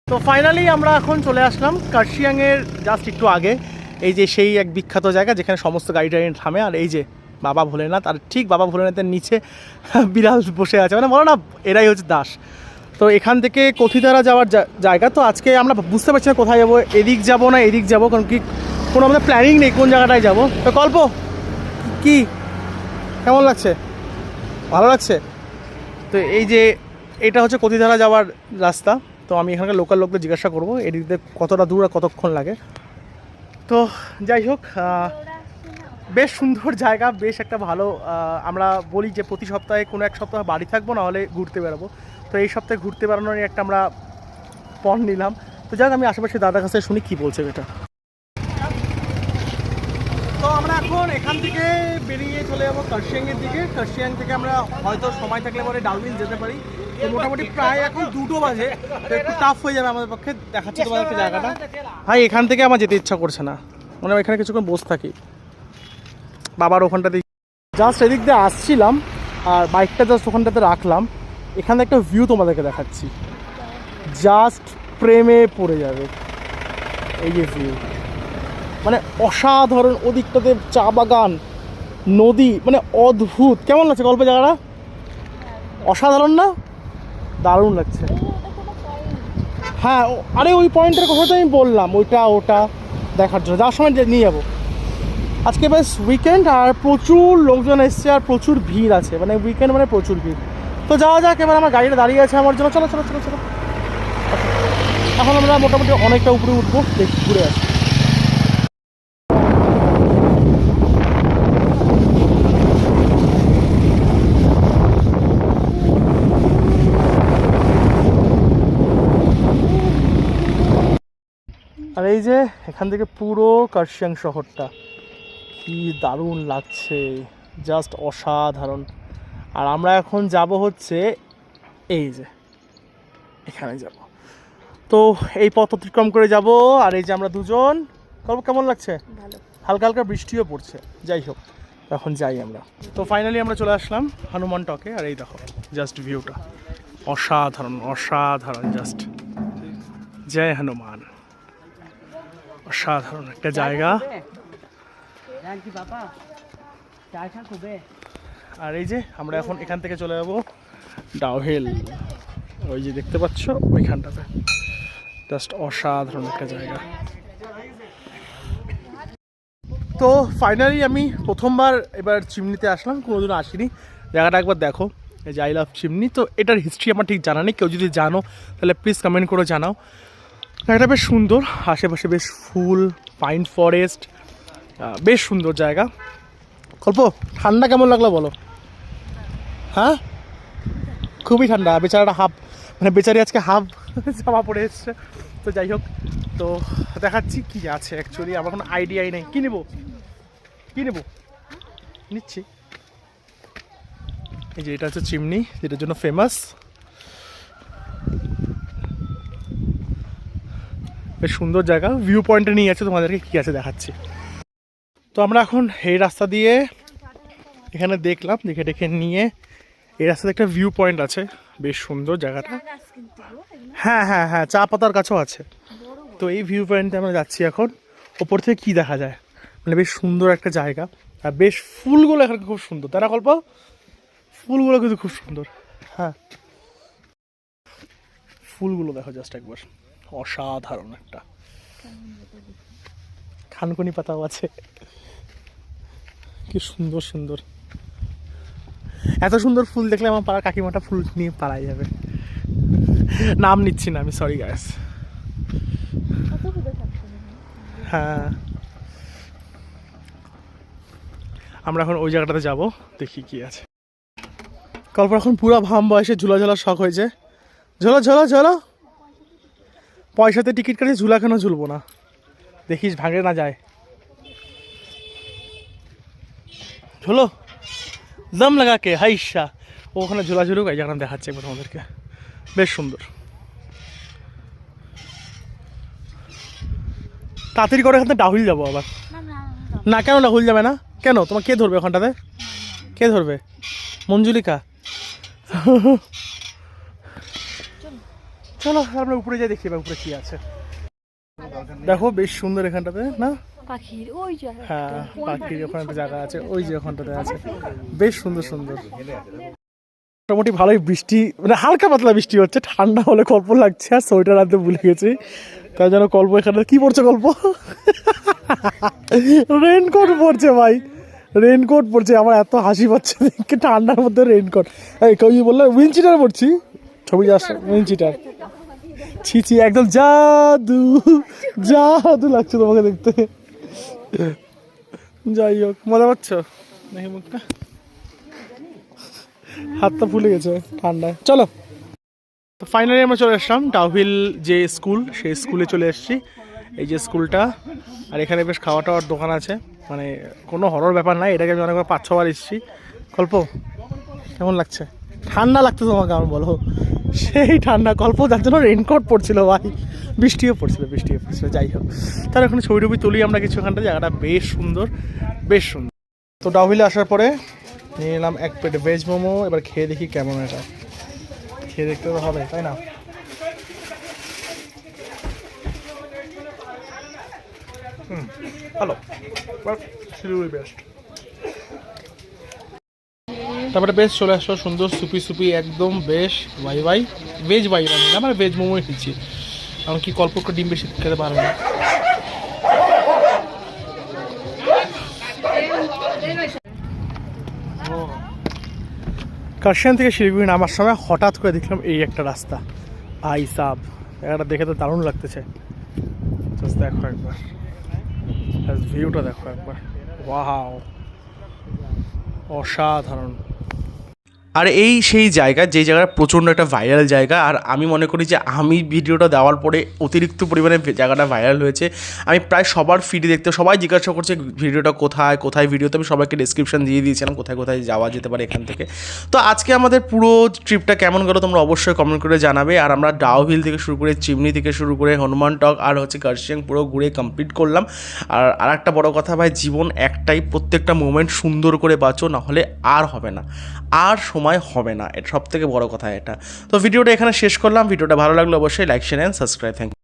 তো ফাইনালি আমরা এখন চলে আসলাম কার্শিয়াংয়ের জাস্ট একটু আগে। এই যে সেই এক বিখ্যাত জায়গা যেখানে সমস্ত গাড়ি টাড়ি থামে, আর এই যে বাবা ভোলেনাথ, আর ঠিক বাবা ভোলেনাথের নিচে বিড়াল বসে আছে, মানে বলো না এরাই হচ্ছে দাস। তো এখান থেকে কথিতারা যাওয়ার জায়গা। তো আজকে আমরা বুঝতে পারছি না কোথায় যাবো, এদিক যাবো না এদিক যাবো, কারণ কি কোনো আমাদের প্ল্যানিং নেই কোন জায়গাটায় যাবো। তো কল্প কি কেমন লাগছে? ভালো লাগছে? তো এই যে এটা হচ্ছে কথিতারা যাওয়ার রাস্তা। তো আমি এখানকার লোকাল লোকদের জিজ্ঞাসা করবো এদিক দিয়ে কতটা দূর আর কতক্ষণ লাগে। তো যাই হোক, বেশ সুন্দর জায়গা, বেশ একটা ভালো। আমরা বলি যে প্রতি সপ্তাহে কোনো এক সপ্তাহ বাড়ি থাকবো, না হলে ঘুরতে বেরোবো। তো এই সপ্তাহে ঘুরতে বেড়ানোর একটা আমরা পণ নিলাম। তো যাক, আমি আশেপাশে দাদার কাছে শুনি কী বলছে এটা। তো আমরা এখন এখান থেকে বেরিয়ে চলে যাবো কার্শিয়াংয়ের দিকে। কার্শিয়াং থেকে আমরা হয়তো সময় থাকলে পরে ডালমিল যেতে পারি। তো মোটামুটি প্রায় এখন 2টো বাজে, তো একটু টাফ হয়ে যাবে আমাদের পক্ষে। দেখাচ্ছি তোমাদেরকে জায়গাটা। ভাই এখান থেকে আমার যেতে ইচ্ছা করছে না, মানে এখানে কিছুক্ষণ বসে থাকি। বাবার ওখানটাতে জাস্ট এদিক দিয়ে আসছিলাম, আর বাইকটা জাস্ট ওখানটাতে রাখলাম। এখানে একটা ভিউ তোমাদেরকে দেখাচ্ছি, জাস্ট প্রেমে পড়ে যাবে। এই যে ভিউ, মানে অসাধারণ। ওদিকটাতে চা বাগান, নদী, মানে অদ্ভুত। কেমন লাগছে গল্পের জায়গাটা? অসাধারণ না? দারুণ লাগছে। হ্যাঁ, আরে ওই পয়েন্টের কথা তো আমি বললাম, ওটা দেখার জন্য যাওয়ার সময় নিয়ে যাবো। আজকে বেশ উইকেন্ড, আর প্রচুর লোকজন এসছে, আর প্রচুর ভিড় আছে। মানে উইকেন্ড মানে প্রচুর ভিড়। তো যাওয়া যাক। এবার আমার গাড়িটা দাঁড়িয়ে আছে আমার জন্য। চলো চলো চলো চলো। এখন আমরা মোটামুটি অনেকটা উপরে উঠবো, দেখি ঘুরে আসি। আর এই যে এখান থেকে পুরো কার্শিয়াং শহরটা, কি দারুণ লাগছে, জাস্ট অসাধারণ। আর আমরা এখন যাব হচ্ছে এই যে এখানে যাব। তো এই পথ অতিক্রম করে যাব। আর এই যে আমরা দুজন, কেমন লাগছে? ভালো। হালকা হালকা বৃষ্টিও পড়ছে। যাই হোক, এখন যাই আমরা। তো ফাইনালি আমরা চলে আসলাম হনুমান টকে। আর এই দেখো জাস্ট ভিউটা অসাধারণ অসাধারণ, জাস্ট জয় হনুমান। অসাধারণ একটা জায়গা। আর এই যে আমরা এখন এখান থেকে চলে যাবো ডাউহিল, ওই যে দেখতে পাচ্ছ ওইখানটাতে। জাস্ট অসাধারণ একটা জায়গা। তো ফাইনালি আমি প্রথমবার এবার চিমনিতে আসলাম, কোনোদিনও আসিনি। জায়গাটা একবার দেখো, এই যে আই লাভ চিমনি। তো এটার হিস্ট্রি আমার ঠিক জানা নেই, কেউ যদি জানো তাহলে প্লিজ কমেন্ট করে জানাও। জায়গাটা বেশ সুন্দর, আশেপাশে বেশ ফুল, পাইন ফরেস্ট, বেশ সুন্দর জায়গা। কল্প ঠান্ডা কেমন লাগলো বলো? হ্যাঁ, খুবই ঠান্ডা। বেচারাটা হাফ, মানে বেচারি আজকে হাফ জামা পরে এসছে। তো যাই হোক, তো দেখাচ্ছি কি আছে। অ্যাকচুয়ালি আমার কোনো আইডিয়াই নেই। কী নেবো নিচ্ছি। এই যে এটা হচ্ছে চিমনি, যেটার জন্য ফেমাস। বেশ সুন্দর জায়গা। ভিউ পয়েন্টে নিয়ে আছে, তোমাদেরকে কী আছে দেখাচ্ছি। তো আমরা এখন এই রাস্তা দিয়ে এখানে দেখলাম, দেখে নিয়ে এই রাস্তাতে একটা ভিউ পয়েন্ট আছে, বেশ সুন্দর জায়গাটা। হ্যাঁ হ্যাঁ হ্যাঁ, চা পাতার কাছেও আছে। তো এই ভিউ পয়েন্টে আমরা যাচ্ছি এখন। ওপর থেকে কী দেখা যায়, মানে বেশ সুন্দর একটা জায়গা। আর বেশ ফুলগুলো এখানে খুব সুন্দর, তারা গল্প ফুলগুলো কিন্তু খুব সুন্দর। হ্যাঁ, ফুলগুলো দেখো জাস্ট একবার, অসাধারণ একটা। খানকুনি পাতাও আছে, কি সুন্দর সুন্দর। এত সুন্দর ফুল দেখলে আমার পাড়ার কাকিমাটা ফুল নিয়ে পাড়ায় যাবে। নাম নিচ্ছি না আমি, সরি গাইস। হ্যাঁ, আমরা এখন ওই জায়গাটাতে যাব, দেখি কি আছে। কল্পনা এখন পুরো ভাম বয়সে ঝুলা ঝোলার শখ হয়েছে। ঝোলো ঝোলো ঝোলো, পয়সাতে টিকিট কাটে, ঝুলা কেন ঝুলবো না, দেখিস ভাঙে না যায়। ঝোলো দম লাগাকে হাইসা, ওখানে ঝোলা ঝুলুক। এই জায়গাটা দেখাচ্ছে একবার আমাদেরকে, বেশ সুন্দর। তাড়াতাড়ি করে এখান থেকে ডাহুল যাবো আবার। না কেন ডাহুল যাবে না? কেন, তোমার কে ধরবে ওখানটাতে? কে ধরবে? মঞ্জুলিকা। চলো আমরা উপরে যাই, দেখি এবার উপরে কি আছে। দেখো বেশ সুন্দর এখানটাতে না, পাখির ওই জায়গা, হ্যাঁ পাখির ওখানে একটা জায়গা আছে, ওই যে ওখানটাতে আছে, বেশ সুন্দর সুন্দর। মোটামুটি ভালোই বৃষ্টি, মানে হালকা পাতলা বৃষ্টি হচ্ছে, ঠান্ডা হলে কল্প লাগছে, আর সোয়েটার আনতে ভুলে গেছি, তাই জন্য কল্প এখানে কি পড়ছে, কল্প রেনকোট পড়ছে ভাই, রেনকোট পড়ছে। আমার এত হাসি পাচ্ছে দেখে, ঠান্ডার মধ্যে রেনকোট। এই কেউ বললো উইনচিটার পড়ছি, ছবি আসছে উইনচিটার, ছি একদম জাদু জাদু লাগছে তোমাকে দেখতে। যাই হোক, মজা পাচ্ছ দেখি মুখটা, হাতটা ফুলে গেছে ঠান্ডায়। চলো তো ফাইনালি আমরা চলে আসলাম ডাউহিল যে স্কুল, সেই স্কুলে চলে এসেছি। এই যে স্কুলটা, আর এখানে বেশ খাওয়া টাওয়ার দোকান আছে, মানে কোনো হরর ব্যাপার নাই। এটাকে আমি অনেকবার 5-6 বার এসেছি। কল্প কেমন লাগছে? ঠান্ডা লাগতো তোমাকে আমার, বলো সেই ঠান্ডা। কল্প যার জন্য রেনকোট পড়ছিল ভাই, বৃষ্টিও পড়ছিল। যাই হোক, তার এখন ছবি টবি তুলি আমরা কিছু, ওখানটা জায়গাটা বেশ সুন্দর, বেশ সুন্দর। তো ডাউহিলে আসার পরে নিয়ে নিলাম 1 প্লেট ভেজ মোমো। এবার খেয়ে দেখি কেমন, এটা খেয়ে দেখতে তো হবে তাই না। ভালো, বেস্ট। তারপরে বেশ চলে আসলো সুন্দর সুপি একদম বেশ ভাই ভেজ নিলাম, মানে ভেজ মোমোই খেয়েছি, এমনকি কল্পকে ডিম বেশি খেতে পারবে না। কার্শিয়াং থেকে শিলিগুড়ি নামার সময় হঠাৎ করে দেখলাম এই একটা রাস্তা, ভাই সাব এটা দেখে তো দারুণ লাগতেছে। দেখো একবার ভিউটা, দেখো একবার, ওয়াও অসাধারণ। আর এই সেই জায়গা, যে জায়গাটা প্রচণ্ড একটা ভাইরাল জায়গা। আর আমি মনে করি যে আমি ভিডিওটা দেওয়ার পরে অতিরিক্ত পরিমাণে জায়গাটা ভাইরাল হয়েছে। আমি প্রায় সবার ফিডে দেখতে, সবাই জিজ্ঞাসা করছে ভিডিওটা কোথায় ভিডিওতে আমি সবাইকে ডেসক্রিপশন দিয়ে দিয়েছিলাম কোথায় যাওয়া যেতে পারে এখান থেকে। তো আজকে আমাদের পুরো ট্রিপটা কেমন গেলো তোমরা অবশ্যই কমেন্ট করে জানাবে। আর আমরা ডাউহিল থেকে শুরু করে, চিমনি থেকে শুরু করে, হনুমান টক আর কার্শিয়াং পুরো ঘুরে কমপ্লিট করলাম। আর একটা বড় কথা ভাই, জীবন একটাই, প্রত্যেকটা মোমেন্ট সুন্দর করে বাঁচো, নাহলে আর হবে না, আর সময় হবে না। এটা সব থেকে বড় কথা এটা। তো ভিডিওটা এখানে শেষ করলাম। ভিডিওটা ভালো লাগলে অবশ্যই like, share and subscribe. Thank you.